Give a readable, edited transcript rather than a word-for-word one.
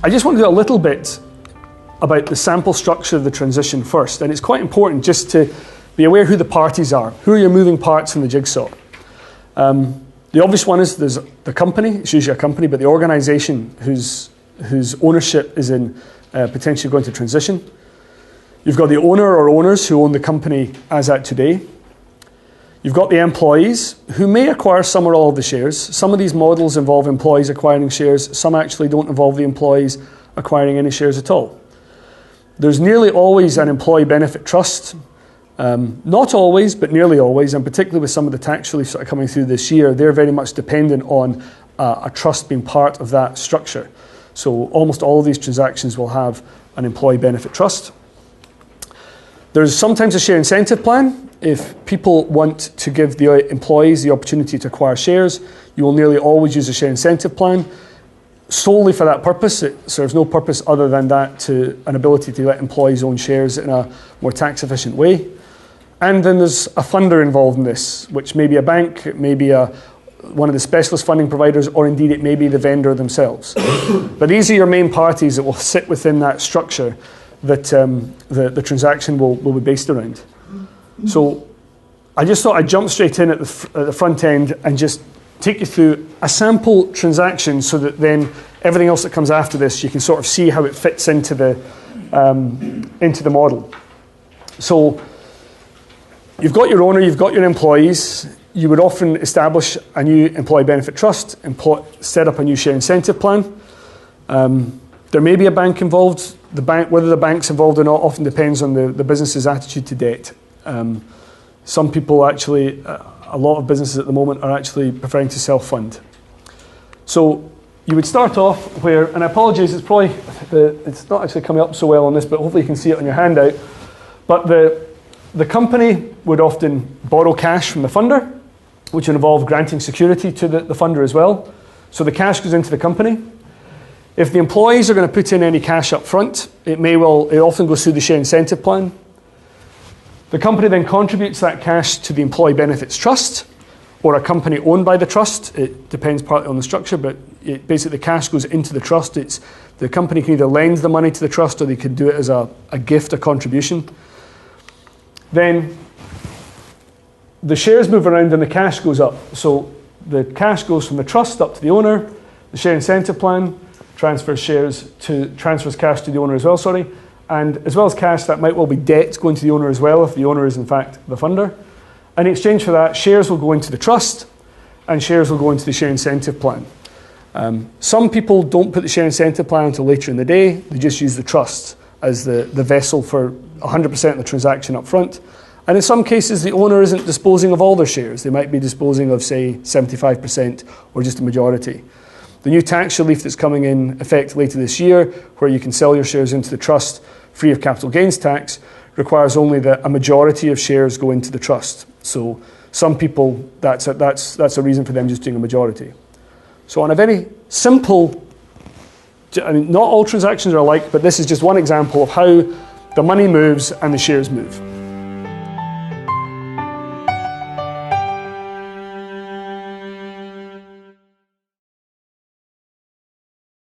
I just want to do a little bit about the sample structure of the transition first, and it's quite important just to be aware who the parties are, who are your moving parts in the jigsaw. The obvious one is there's the company, it's usually a company, but the organisation whose ownership is in potentially going to transition. You've got the owner or owners who own the company as at today. You've got the employees who may acquire some or all of the shares. Some of these models involve employees acquiring shares. Some actually don't involve the employees acquiring any shares at all. There's nearly always an employee benefit trust. Not always, but nearly always, and particularly with some of the tax reliefs that are coming through this year, they're very much dependent on a trust being part of that structure. So almost all of these transactions will have an employee benefit trust. There's sometimes a share incentive plan. If people want to give the employees the opportunity to acquire shares, you will nearly always use a share incentive plan solely for that purpose. It serves no purpose other than that to an ability to let employees own shares in a more tax efficient way. And then there's a funder involved in this, which may be a bank, it may be one of the specialist funding providers, or indeed it may be the vendor themselves. But these are your main parties that will sit within that structure that the transaction will be based around. So I just thought I'd jump straight in at the front end and just take you through a sample transaction so that then everything else that comes after this, you can sort of see how it fits into the model. So you've got your owner, you've got your employees. You would often establish a new employee benefit trust, set up a new share incentive plan. There may be a bank involved. Whether the bank's involved or not often depends on the business's attitude to debt. Some people actually, a lot of businesses at the moment are actually preferring to self-fund. So you would start off where, and I apologise, it's not actually coming up so well on this, but hopefully you can see it on your handout. But the company would often borrow cash from the funder, which would involve granting security to the funder as well. So the cash goes into the company. If the employees are going to put in any cash up front, it often goes through the share incentive plan. The company then contributes that cash to the employee benefits trust, or a company owned by the trust. It depends partly on the structure, but basically the cash goes into the trust. The company can either lend the money to the trust, or they can do it as a gift, a contribution. Then the shares move around and the cash goes up. So the cash goes from the trust up to the owner. The share incentive plan transfers cash to the owner as well, and as well as cash, that might well be debt going to the owner as well if the owner is in fact the funder. In exchange for that, shares will go into the trust and shares will go into the share incentive plan. Some people don't put the share incentive plan until later in the day. They just use the trust as the vessel for 100% of the transaction up front. And in some cases, the owner isn't disposing of all their shares. They might be disposing of, say, 75% or just a majority. The new tax relief that's coming in effect later this year, where you can sell your shares into the trust free of capital gains tax, requires only that a majority of shares go into the trust. So some people, that's a reason for them just doing a majority. So on a very simple, not all transactions are alike, but this is just one example of how the money moves and the shares move.